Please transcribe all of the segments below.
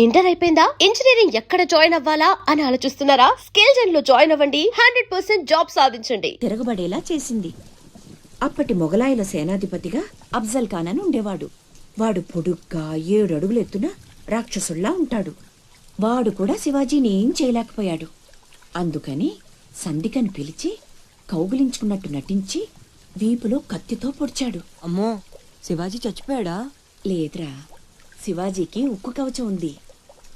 Inter అయిపోయిందా? Engineering ఎక్కడ join అవ్వాలా అని ఆలోచిస్తున్నారా? స్కిల్ జెన్ లో జాయిన్ అవ్వండి. 100% జాబ్ సాధించండి. తిరగబడేలా చేసింది. అప్పటి మొగలాయుల సేనాధిపతిగా అఫ్జల్ ఖాన్ అని ఉండేవాడు. వాడు పొడుగ్గా 7 అడుగులు ఎత్తున రాక్షసుల్లా ఉంటాడు. వాడు కూడా శివాజీని ఏం చేయలేకపోయాడు. అందుకని సంధికని పిలిచి కౌగిలించుకున్నట్టు నటించి వీపులో కత్తితో పొడిచాడు. అమ్మో, శివాజీ చచ్చిపోయాడా? లేదురా, శివాజీకి ఉక్కు కవచం ఉంది.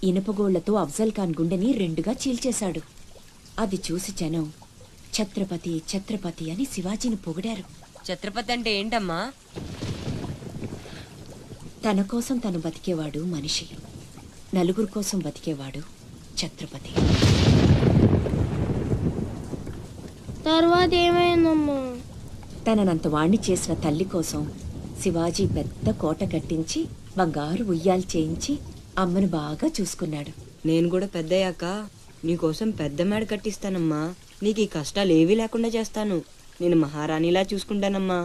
ఇనుపగోళ్లతో అఫ్జల్ ఖాన్ గుండెని 2గా చీల్చేశాడు. అది చూసి జనం ఛత్రపతి ఛత్రపతి అని శివాజీని పొగిడారు. ఛత్రపతి అంటే ఏంటమ్మా? తన కోసం తను బతికేవాడు మనిషి, నలుగురు కోసం బతికేవాడు ఛత్రపతి. తర్వాత ఏమైందమ్మా? తననంత వాణ్ణి చేసిన తల్లి కోసం శివాజీ పెద్ద కోట కట్టించి బంగారు ఉయ్యాలు చేయించి అమ్మను బాగా చూసుకున్నాడు. నేను కూడా పెద్దయ్యాక నీకోసం పెద్ద మేడ కట్టిస్తానమ్మా. నీకు ఈ కష్టాలు ఏవీ లేకుండా చేస్తాను. నేను మహారాణిలా చూసుకుంటానమ్మా.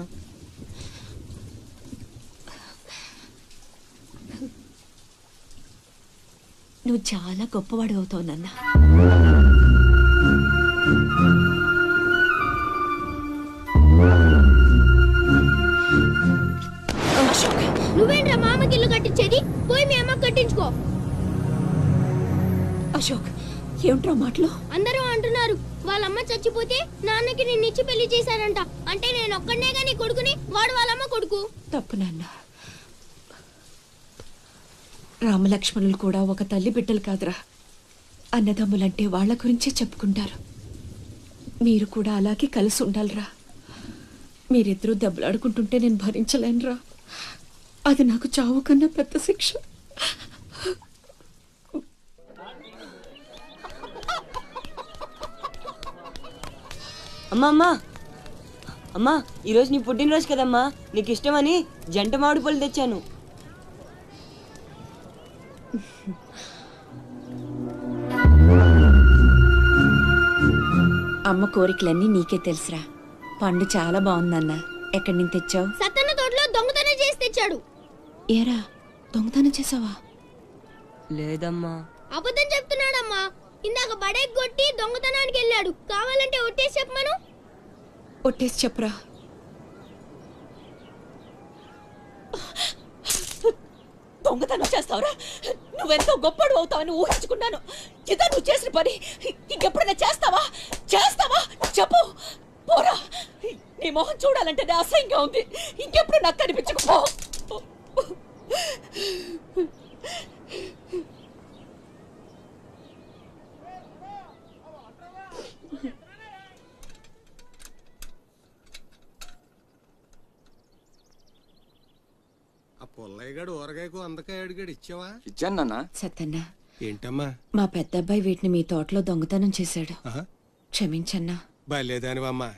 నువ్వు చాలా గొప్పవాడు అవుతావు నాన్న. నువ్వేంట్రా మామకి ఇల్లు కట్టించేది? పోయి మీ అమ్మకి కట్టించుకో. అశోక్, ఏమిట్రా మాటలు? అందరూ అంటున్నారు వాళ్ళమ్మ చచ్చిపోతే నాన్నకి నిన్నిచ్చి పెళ్లి చేశారంట. అంటే నేను ఒక్కడనే గాని కొడుకుని, వాడు వాళ్ళమ్మ కొడుకు. తప్పు నాన్న. రామలక్ష్మణులు కూడా ఒక తల్లి బిడ్డలు కాదురా. అన్నదమ్ములంటే వాళ్ళ గురించే చెప్పుకుంటారు. మీరు కూడా అలాగే కలిసి ఉండాలిరా. మీరిద్దరూ దెబ్బలాడుకుంటుంటే నేను భరించలేనురా. అది నాకు చావు కన్నా పెద్ద శిక్ష. అమ్మా అమ్మా అమ్మా, ఈరోజు నీ పుట్టినరోజు కదమ్మా. నీకు ఇష్టమని జంట మామిడి పళ్ళు తెచ్చాను. అమ్మ కోరికలన్నీ నీకే తెలుసురా. పండు చాలా బాగుందన్నా. ఎక్కడి నుంచి తెచ్చావు? సత్తన్న తోటలో దొంగతనం చేసి తెచ్చాడు. ఏరా, దొంగతనం చేసావా? లేదమ్మా. అబద్ధం చెప్తున్నాడమ్మా. ఇందాక బడేకి కొట్టి దొంగతనానికి వెళ్ళాడు. కావాలంటే ఒట్టేసి చెప్పమను. ఒట్టేసి చెప్పురా. దొంగతనం చేస్తావురా? నువ్వెంతో గొప్పడు అవుతావని ఊహించుకున్నాను. ఇదా నువ్వు చేసిన పని? ఇంకెప్పుడైనా చేస్తావా? చెప్పు. పోరా, నీ మొహం చూడాలంటే అసహ్యంగా ఉంది. ఇంకెప్పుడు నాకు కనిపించకపో. పుల్లయ్యగాడు ఊరగాయకు అందకాయ అడిగాడు, ఇచ్చావా? ఇచ్చాను నాన్న. సత్తన్న, ఏంటమ్మా? మా పెద్ద అబ్బాయి వీటిని మీ తోటలో దొంగతనం చేశాడు. క్షమించన్నా. బయలేదానివమ్మా,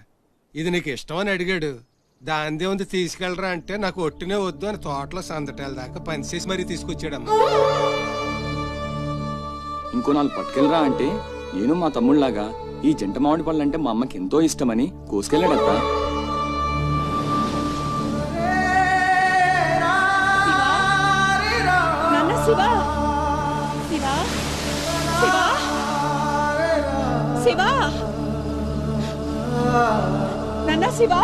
ఇది నీకు ఇష్టమని అడిగాడు. దాందే ఉంది తీసుకెళ్ళరా అంటే నాకు ఒట్టినే వద్దు అని తోటలో సందటాల దాకా పనిచేసి మరీ తీసుకొచ్చాడమ్మా. ఇంకో 4 పట్టుకెళ్ళరా అంటే నేను మా తమ్ముళ్లాగా ఈ జంట మామిడి పళ్ళు అంటే మా అమ్మకి ఎంతో ఇష్టమని కోసుకెళ్ళాడత్తా. శివా, శివా, శివా, శివా, నాన్న శివా.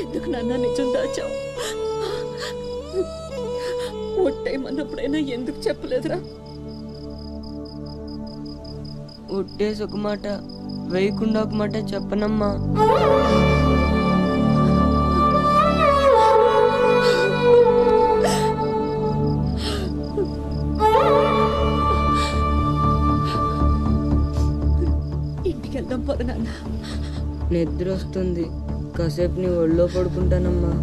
ఎందుకు నాన్న నిజం దాచావు? ఒట్టేయమన్నప్పుడైనా ఎందుకు చెప్పలేదురా? ఒట్టేసి ఒక మాట, వేయకుండా ఒక మాట చెప్పనమ్మా. ఇంటికి వెళ్దాం పోదు నాన్న. నిద్ర వస్తుంది, కాసేపు నీ ఒళ్ళో పడుకుంటానమ్మా.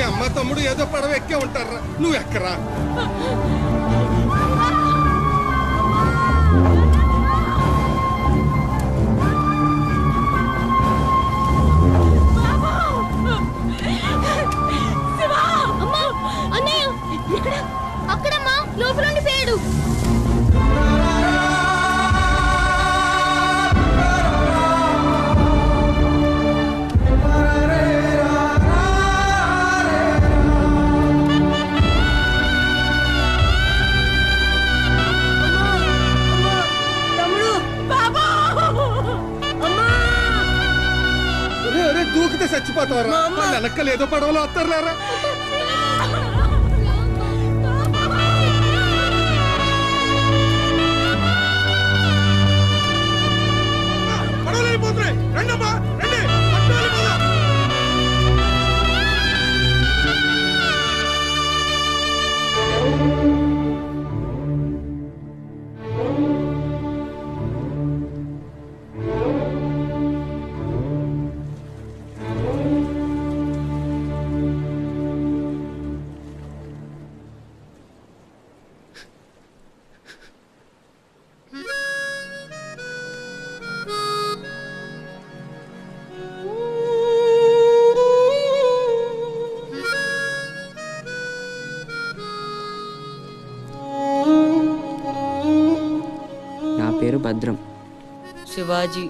మీ అమ్మ తమ్ముడు ఏదో పడవ ఎక్కే ఉంటారా, నువ్వు ఎక్కరా. అమ్మా అన్నయ్య ఇక్కడ అక్కడమ్మా లోపల ఉండిపోయాడు. దూకితే చచ్చిపోతారా, వెనక్కలు ఏదో పడవలో వస్తారులేరా. నా పేరు భద్రం. శివాజీ.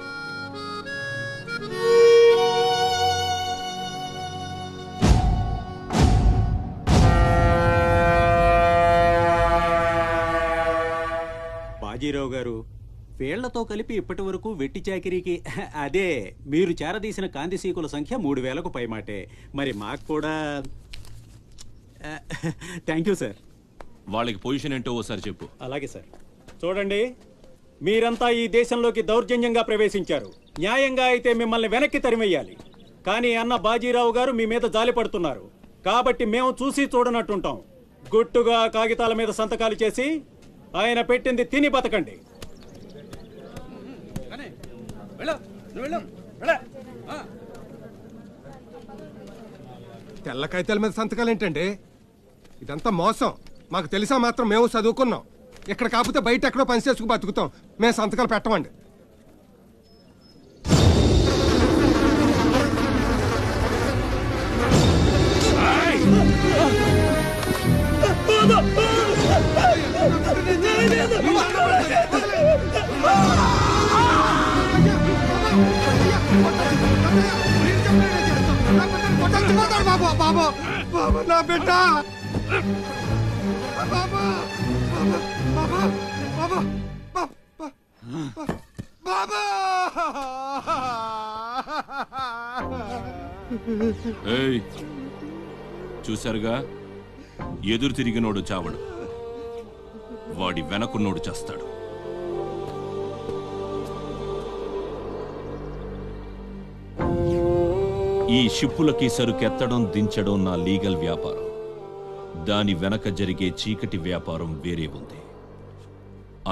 బాజీరావు గారు, పేళ్లతో కలిపి ఇప్పటి వరకు వెట్టి చాకిరీకి అదే మీరు చేరదీసిన కాంతిసీకుల సంఖ్య 3000కు పైమాటే. మరి మాకు కూడా థ్యాంక్ యూ సార్. వాళ్ళకి పొజిషన్ ఏంటో ఓసారి చెప్పు. అలాగే సార్. చూడండి, మీరంతా ఈ దేశంలోకి దౌర్జన్యంగా ప్రవేశించారు. న్యాయంగా అయితే మిమ్మల్ని వెనక్కి తరిమెయ్యాలి. కానీ అన్న బాజీరావు గారు మీ మీద జాలి పడుతున్నారు. కాబట్టి మేము చూసి చూడనట్టుంటాం. గుట్టుగా కాగితాల మీద సంతకాలు చేసి ఆయన పెట్టింది తిని బతకండి. తెల్ల కాగితాల మీద సంతకాలు ఏంటండి? ఇదంతా మోసం. మాకు తెలిసా మాత్రం మేము చదువుకున్నాం. ఇక్కడ కాకపోతే బయట ఎక్కడో పని చేసుకు బతుకుతాం. మేము సంతకాలు పెట్టమండి. బాబా బాబా నా బిడ్డ బాబా బాబా బాబా బాబా. ఏయ్, చూశారుగా, ఎదురు తిరిగినోడు చావడు, వాడి వెనకున్నోడు చేస్తాడు. ఈ షిప్పులకి సరుకెత్తడం దించడం నా లీగల్ వ్యాపారం. దాని వెనక జరిగే చీకటి వ్యాపారం వేరే ఉంది.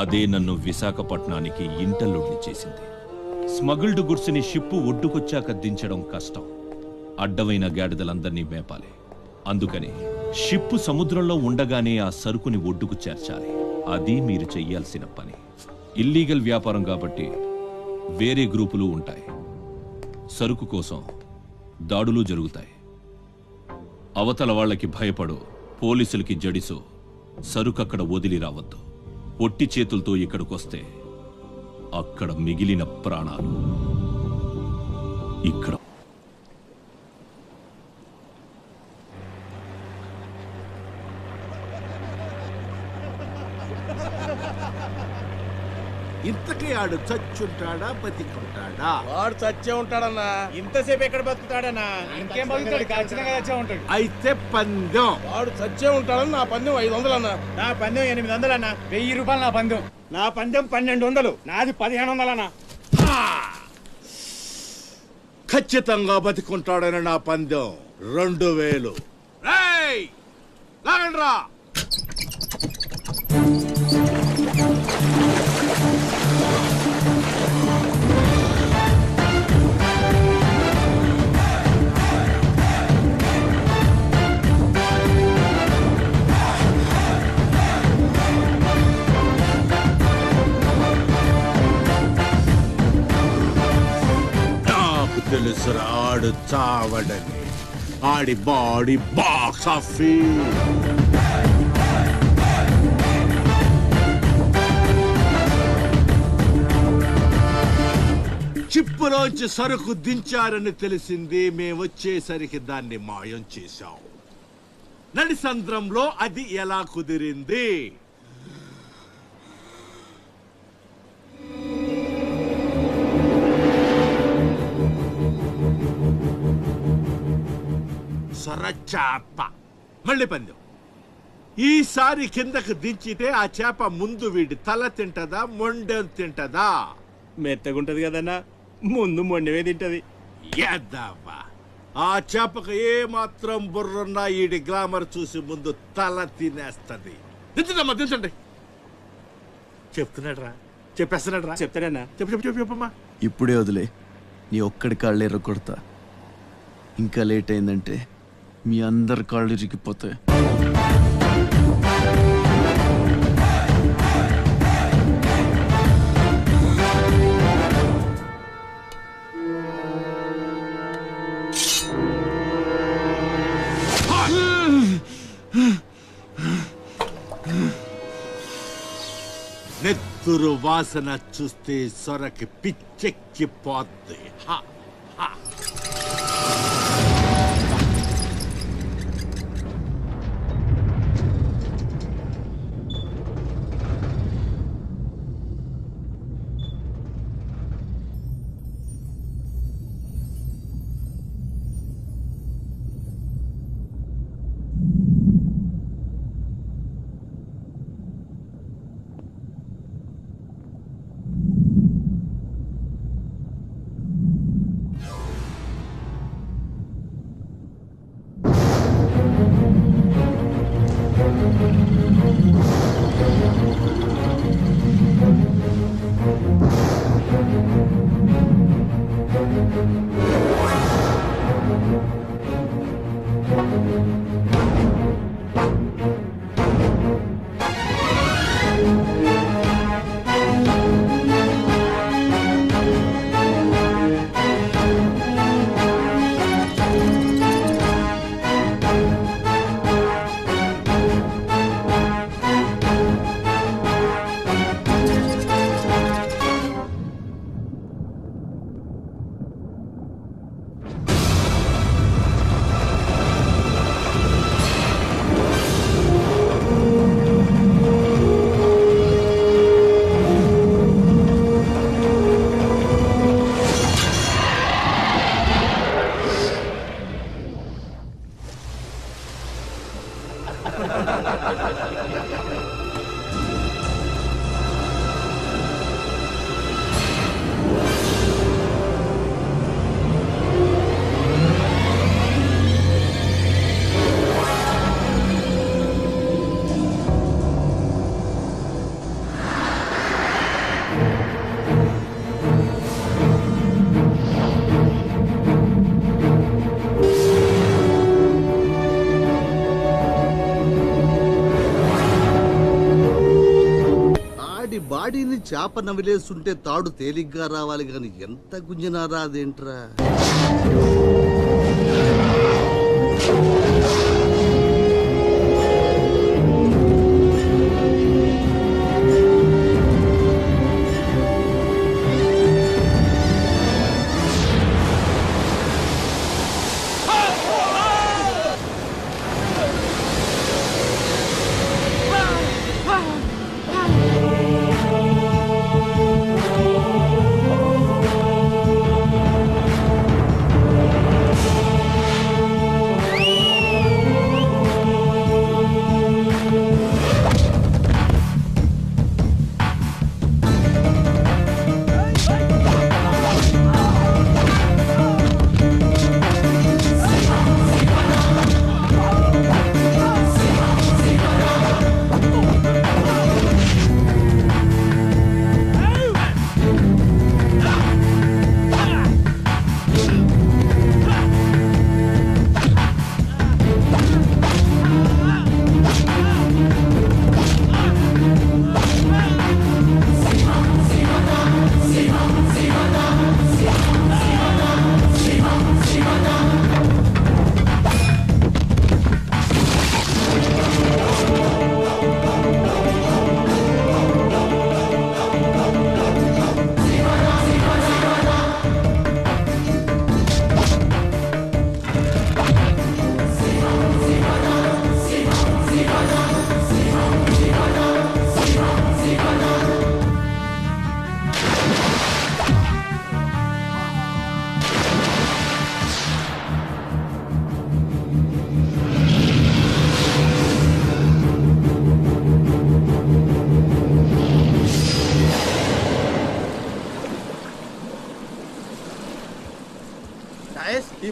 అదే నన్ను విశాఖపట్నానికి ఇంటల్లుడిని చేసింది. స్మగుల్డ్ గుడ్స్ని షిప్పు ఒడ్డుకొచ్చాక దించడం కష్టం. అడ్డమైన గాడిదలందర్నీ మేపాలి. అందుకని షిప్పు సముద్రంలో ఉండగానే ఆ సరుకుని ఒడ్డుకు చేర్చాలి. అది మీరు చెయ్యాల్సిన పని. ఇల్లీగల్ వ్యాపారం కాబట్టి వేరే గ్రూపులు ఉంటాయి. సరుకు కోసం దాడులు జరుగుతాయి. అవతల వాళ్ళకి భయపడు, పోలీసులకి జడిసో సరుకక్కడ వదిలి రావద్దు. పొట్టి చేతులతో ఇక్కడికొస్తే అక్కడ మిగిలిన ప్రాణాలు ఇక్కడ. ఇంతకీ ఆడు చచ్చుంటాడా బతికుంటాడా? వాడు చచ్చే ఉంటాడన్నా. ఇంతసేపు ఎక్కడ బతుకుతాడన్నా? ఇంకేం బతుకుతాడు? ఖచ్చితంగా చచ్చే ఉంటాడు. అయితే పందెం. వాడు చచ్చే ఉంటాడని నా పందెం 500 అన్నా. నా పందెం 800 అన్న. 1000 రూపాయలు నా పందెం. నా పందెం 1200. నాది 1500 అన్న. ఖచ్చితంగా బతికుంటాడని నా పందెం 2000. లాగండ్రా. ఆడు చావడని ఆడి బాడీ బాక్స్ ఆఫీస్. చిప్పులోంచి సరుకు దించారని తెలిసింది. మేమొచ్చేసరికి దాన్ని మాయం చేశాం. నడిసంద్రంలో అది ఎలా కుదిరింది? సొరచాప. మళ్ళీ పందెం. ఈసారి కిందకు దించితే ఆ చేప ముందు వీడి తల తింటదా, మొండెం తింటదా? మెత్తగుంటది కదన్నా, ముందు మొండమే తింటది. యాదవ్వా, ఆ చేపకు ఏ మాత్రం బుర్రున్నా ఈడి గ్లామర్ చూసి ముందు తల తినేస్తది. దించండమ్మా, దించండి. చెప్తున్నాడు రా, చెప్పేస్తున్నాడు రా. చెప్తాడన్నా. చెప్పు చెప్పు చెప్పు చెప్పమ్మా. ఇప్పుడే వదిలే, నీ ఒక్కడి కాళ్ళు ఎర్ర కొడతా. ఇంకా లేట్ అయిందంటే మీ అందరి కాళ్ళు ఇరిగిపోతాయి. నెత్తురు వాసన చూస్తే సొరకి పిచ్చెక్కిపోద్ది. హా, హా. బాడీని చేప నవిలేస్తుంటే తాడు తేలిగ్గా రావాలి గాని ఎంత గుంజినా రాదేంట్రా.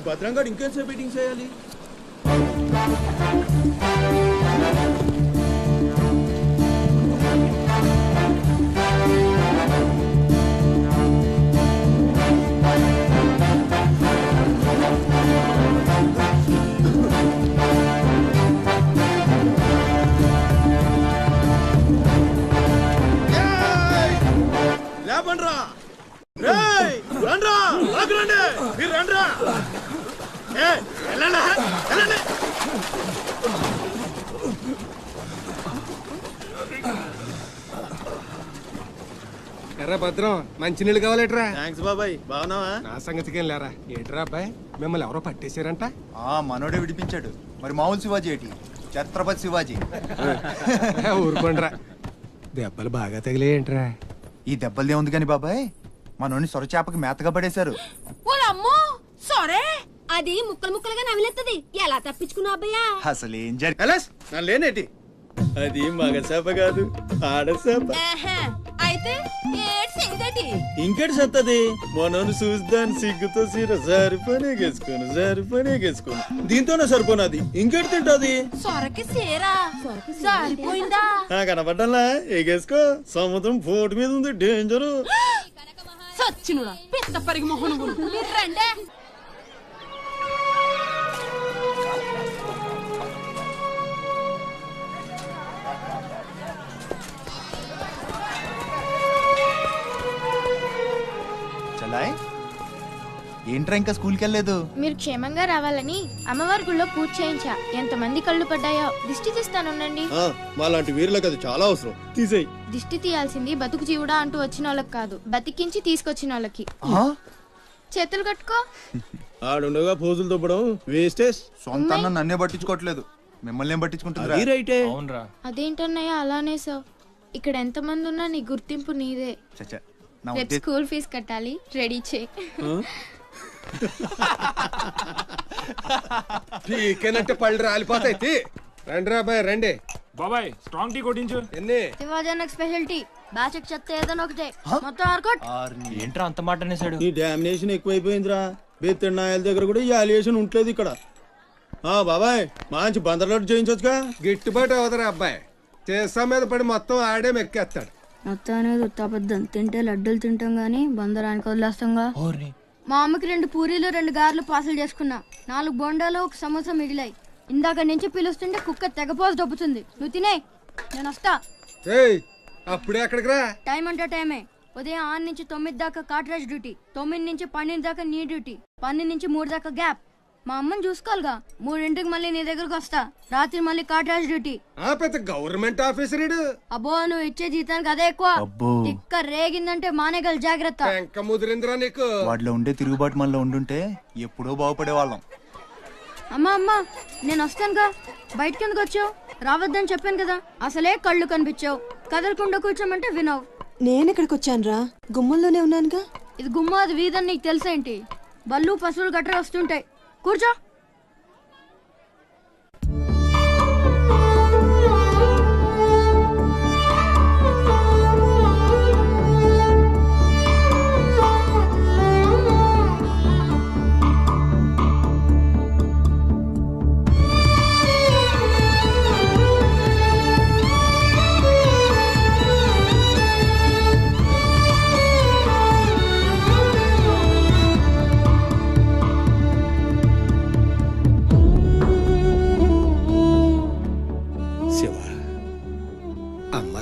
భద్రంగాడు ఇంకేసేపు మీటింగ్ చేయాలి. లేపండ్రా రేయ్ రండ్రా లాగరండి మీరు రండ్రా ఏ వెళ్ళండి వెళ్ళండి ఎర్రా భద్రం మంచినీళ్ళు కావాలేట్రా? థ్యాంక్స్ బాబాయ్. బాగున్నావా? నా సంగతికేం లేరా. ఏట్రా అబ్బాయి, మిమ్మల్ని ఎవరో పట్టేశారంట? మనోడే విడిపించాడు. మరి మామూలు శివాజీ ఏంటి? ఛత్రపతి శివాజీ. ఊరుకోండ్రా. దెబ్బలు బాగా తగిలేంట్రా? ఈ దెబ్బలదే ఉంది కానీ బాబాయ్, మనోని సొరచేపకి మేతగా పడేశారు. అది ముక్కలు ముక్కలుగా నమిలేస్తుంది. ఎలా తప్పించుకున్నావు అబ్బయ్యా? అసలు ఏం జరిగి నా లేనేటి అది మగ చేప కాదు, ఆడ చేప. అయితే ఇంకెటి సత్తది మనోని చూస్తాను సిగ్గుతో సీర సరిపోనేగేసుకోను దీంతోనే సరిపోనది. ఇంకెటి తింటది? సొరకి సీరా సరిపోయిందా? కనపడ్డా ఎగేసుకో. సముద్రం పోటు మీద ఉంది, డేంజరు. సచ్చినుడా పిత్త పరిగి మొహను రండే. చలాయ్ ఏంట్రా ఇంకా స్కూల్కి వెళ్ళలేదు? మీరు క్షేమంగా రావాలని అమ్మవారి గుళ్ళో పూజ చేయించా. ఎంతమంది కళ్ళు పడ్డాయో. దిష్టి తీస్తానుండండి. మాలాంటి వీరులకు అది చాలా అవసరం. తీసేయి. దిష్టి తీయాల్సింది బతుకు జీవుడా అంటూ వచ్చిన వాళ్ళకి కాదు, బతికించి తీసుకొచ్చిన వాళ్ళకి. చేతులు కట్టుకో. ఆడుండగా పోజులు తప్పడం వేస్టేజ్. సొంత అన్న నన్నే పట్టించుకోవట్లేదు, మిమ్మల్ని ఏం పట్టించుకుంటుంది? అదేంటన్నయ్య అలానే సార్. ఇక్కడ ఎంతమంది ఉన్నా నీ గుర్తింపు నీదే. రేపు స్కూల్ ఫీజు కట్టాలి, రెడీ చేయి. టీకేనంటే పళ్ళు రాలిపోతాయి. రండి రా బాయ్ రండి. బాబాయ్ స్ట్రాంగ్ టీ కొట్టించు. ఎన్ని? Shivaji special tea. బ్యాచ్ చెత్త ఏదైనా ఒకటే, మొత్తం ఆర్కోట్. ఏంట్రా అంత మాట అనేసాడు? ఈ డామినేషన్ ఎక్కువైపోయిందిరా. బెత్తనాయల దగ్గర కూడా ఈ అలియేషన్ ఉంటలేదు ఇక్కడ. బాబాయ్ మంచి బందర్లాట్ చేయించొచ్చుగా. గిట్టుబాటు అవదరా అబ్బాయి. చేసా మీద పడి మొత్తం ఆడే మెక్కేస్తాడు. మొత్తం అనేది ఉత్తాపద్దం. తింటే లడ్డూలు తింటాం గానీ బందరానికి వదిలేస్తాంగా. మా అమ్మకి 2 పూరీలు 2 గారెలు పార్సల్ చేసుకున్నా. 4 బొండాలు 1 సమోసా మిగిలాయి. ఇందాక నుంచి పిలుస్తుంటే కుక్క తెగపోసి దొబ్బుతుంది. నువ్వు తినే, నేను వస్తా. అప్పుడే అక్కడికి రా. టైం అంటే టైమే. ఉదయం 6 నుంచి 9 దాకా కాట్రాజ్ డ్యూటీ, 9 నుంచి 12 దాకా నీ డ్యూటీ, 12 నుంచి 3 దాకా గ్యాప్. మా అమ్మని చూసుకోవాలిగా. 3ంటికి మళ్ళీ నీ దగ్గరకు వస్తా. రాత్రి మళ్ళీ కాట్రాజ్ డ్యూటీ. పెద్ద గవర్నమెంట్ ఆఫీసర్. అబ్బో నువ్వు ఇచ్చే జీతానికి అదే ఎక్కువ. ఇక్క రేగిందంటే మానేగల జాగ్రత్త. ముదిరిందిరా నీకు. వాటిలో ఉండే తిరుగుబాటు మనలో ఉండుంటే ఎప్పుడో బాగుపడే వాళ్ళం. అమ్మా నేను వస్తానుగా. బయటకి ఎందుకు వచ్చావు? రావద్దని చెప్పాను కదా. అసలే కళ్ళు కనిపించావు. కదలకుండా కూర్చోమంటే వినవు. నేను ఇక్కడికి వచ్చాను రా, గుమ్మంలోనే ఉన్నానుగా. ఇది గుమ్మ, అది వీధని నీకు తెలుసేంటి? బళ్ళు పశువులు గట్రా వస్తుంటాయి. కూర్చో.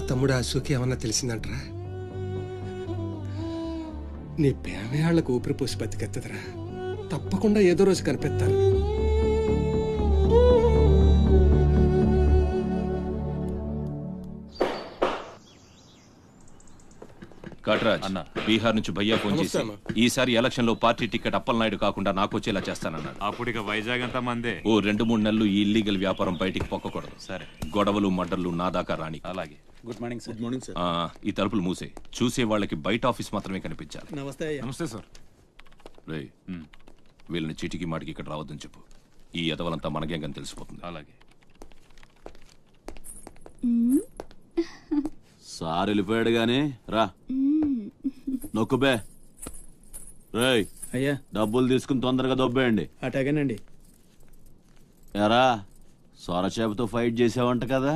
తమ్ముడు అశోక్ ఏమన్నా తెలిసిందంటరా? నీ పేమయాళ్లకు ఊపిరి పోసి బతికెత్తదరా. తప్పకుండా ఏదో రోజు కనిపెత్తారు. కాట్రాజ్ అన్న, బీహార్ నుంచి భయ్యా ఫోన్ చేసి ఈసారి ఎలక్షన్ లో పార్టీ టికెట్ అప్పలనాయుడు కాకుండా నాకు వచ్చేలా చేస్తానన్నాడు. అప్పుడు ఇక వైజాగ్ అంతా మందే. ఓ 2-3 నెలలు ఈ ఇల్లీగల్ వ్యాపారం బయటికి పొక్కకూడదు. సరే, గొడవలు మర్డర్లు నా దాకా రాని. అలాగే. Good morning sir. Good morning sir. ఈ తలుపులు మూసే. చూసే వాళ్ళకి బయట ఆఫీస్ మాత్రమే కనిపించాలి. నమస్తే. నమస్తే సార్. రే, వీళ్ళని చీటికి మాటికి ఇక్కడ రావద్దని చెప్పు. ఈ ఎదవలంతా మనకేం కానీ తెలిసిపోతుంది. అలాగే. సార్ వెళ్ళిపోయాడు గానీ రా నొక్కుబే. రేయ్ అయ్యా డబ్బులు తీసుకుని తొందరగా దొబ్బేయండి. అటాగేనండి. ఎరా సొరచేపతో ఫైట్ చేసావంట కదా,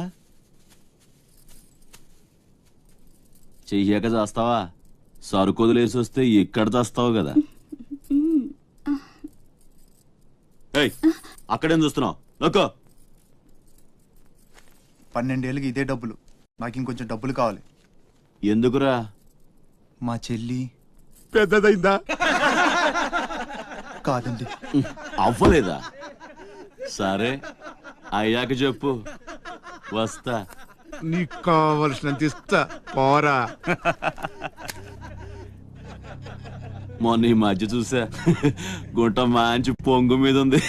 చెయ్యాక చేస్తావా? సరుకు వదిలేసి వస్తే ఇక్కడ చేస్తావు కదా. ఏయ్, అక్కడేం చూస్తున్నావు? నొక్కో. 12 ఏళ్ళకి ఇదే డబ్బులు. నాకు ఇంకొంచెం డబ్బులు కావాలి. ఎందుకురా? మా చెల్లి పెద్దదైందా? కాదండి. అవ్వలేదా? సరే అయ్యాక చెప్పు, వస్తా. నీకు కావలసినంత ఇస్తా, పోరా. మొన్న ఈ మధ్య చూసా, గుంట మంచి పొంగు మీద ఉంది.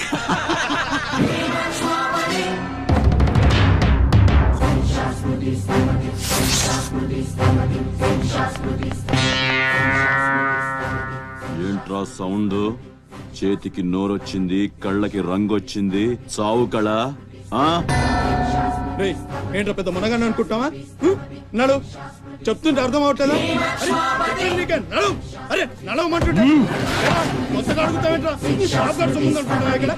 ఏంట్రా సౌండ్? చేతికి నోరొచ్చింది, కళ్ళకి రంగొచ్చింది, చావు కళ. ఏంట్రా పెద్ద మునగాన్ని అనుకుంటావా? నడు, చెప్తుంటే అర్థం అవట్లేదా? నడు, అరే నడవమంటుంటే కొత్తగా అడుగుతావేంట్రా? షాప్ గారు సొమ్ము అనుకుంటావా? ఇక్కడ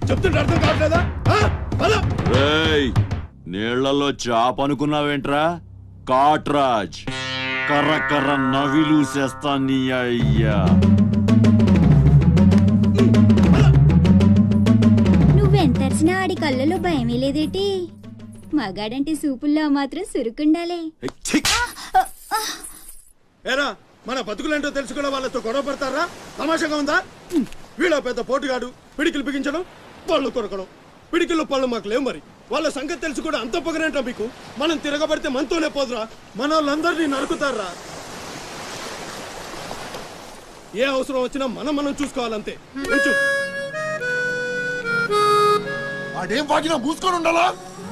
చెప్తుంటే అర్థం కావట్లేదా? రేయ్, నీళ్లలో చాప అనుకున్నావేంట్రా? కాట్రాజ్, కర్ర కర్ర నవిలూసేస్తా నీ అయ్యా. నువ్వెంతర్చినా ఆడి కళ్ళలో భయమే లేదేటి? మగాడంటే సూపుల్లో మాత్రం సురుకుండాలే. ఏరా, మన బతుకులేంటో తెలుసుకున్న వాళ్ళతో గొడవ పడతారా? తమాషాగా ఉందా? వీళ్ళ పెద్ద పోటుగాడు, పిడికిలు బిగించడం, పళ్ళు కొరకడం. పిడికిల్లో పళ్ళు మాకు లేవు, మరి వాళ్ళ సంగతి తెలుసు కూడా అంత పొగరేంటా మీకు? మనం తిరగబడితే మనతోనే పోదురా, మన వాళ్ళందరినీ నరుకుతారా? ఏ అవసరం వచ్చినా మనం చూసుకోవాలంతే. కొంచెం అదేం బాగినా మూసుకొని ఉండాలా?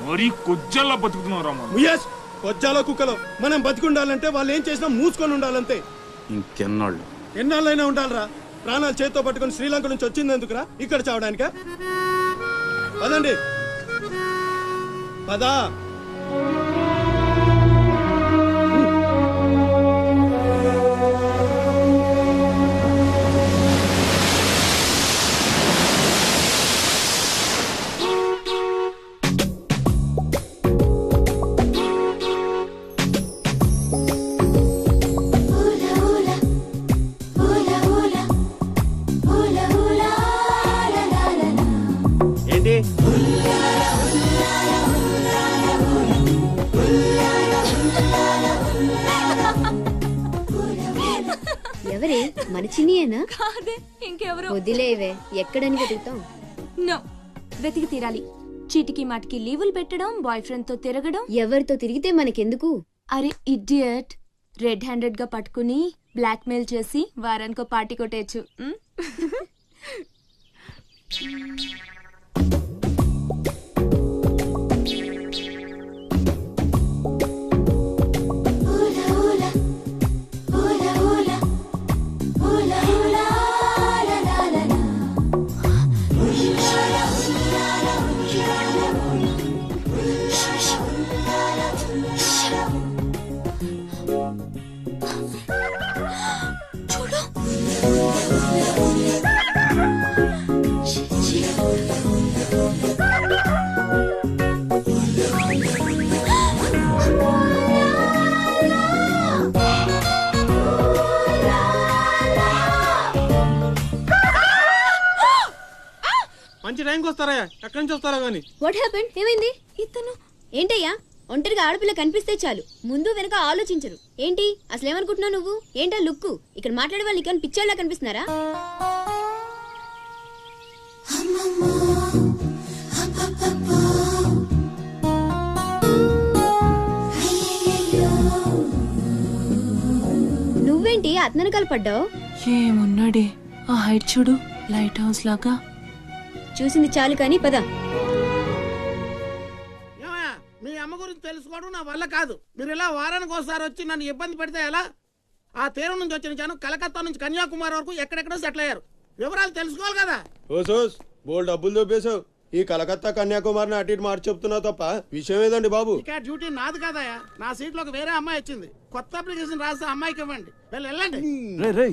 మరీ కొజ్జల్లా బతుకుతున్నావు. కొజ్జాలో కుక్కలో మనం బతికుండాలంటే వాళ్ళు ఏం చేసినా మూసుకొని ఉండాలంతే. ఇంకెన్నాళ్ళు? ఎన్నాళ్ళైనా ఉండాలరా. ప్రాణాలు చేత్తో పట్టుకుని శ్రీలంక నుంచి వచ్చింది ఎందుకురా? ఇక్కడ చావడానికా? పదండి, పదా. ఏంటి ఎవరే? మన చిన్నియేనా? కాదే, ఇంకెవరు? వదిలేవే, ఎక్కడని వెతుకుతాం? నో, వెతికి తీరాలి. చీటికి మాటికి లీవులు పెట్టడం, బాయ్ ఫ్రెండ్ తో తిరగడం. ఎవరితో తిరిగితే మనకెందుకు? అరే ఇడియట్, రెడ్ హ్యాండెడ్ గా పట్టుకుని బ్లాక్ మెయిల్ చేసి వారానికో పార్టీ కొట్టేయచ్చు. మంచి టైంకి వస్తారా? ఎక్కడి నుంచి వస్తారా గానీ? What happened? ఏమైంది? ఇతను ఏంటయ్యా? ఒంటరిగా ఆడపిల్ల కనిపిస్తే చాలు, ముందు వెనక ఆలోచించరు. ఏంటి అసలు ఏమనుకుంటున్నావు నువ్వు? ఏంటా లుక్కు? ఇక్కడ మాట్లాడే వాళ్ళు ఇక్కడ పిచ్చోళ్ళ కనిపిస్తున్నారా? నువ్వేంటి అతను కలపడ్డావు? ఏమున్నాడే ఆ హైట్ చూడు, లైట్ హౌస్ లాగా. చూసింది చాలు కానీ పద. మీ అమ్మ గురించి తెలుసుకోవడం నా వల్ల కాదు. మీరు ఇలా వారానికి ఒకసారి వచ్చి నన్ను ఇబ్బంది పెడితే ఎలా? ఆ తీరం నుంచి వచ్చిన జనం కలకత్తా నుంచి కన్యాకుమారి వరకు ఎక్కడెక్కడో సెటిల్ అయ్యారు. వివరాలు తెలుసుకోవాలి కదా. ఓ సోస్, బోల్ డబ్బులు దొబ్బేశావు. ఈ కలకత్తా కన్యాకుమారిని అటు ఇటు మార్చి చెప్తున్నావు తప్ప విషయం ఏదండి బాబు? ఇక డ్యూటీ నాది కాదయా, నా సీట్లోకి వేరే అమ్మాయి వచ్చింది. కొత్త అప్లికేషన్ రాస్తే అమ్మాయికి ఇవ్వండి. వెళ్ళండి. రే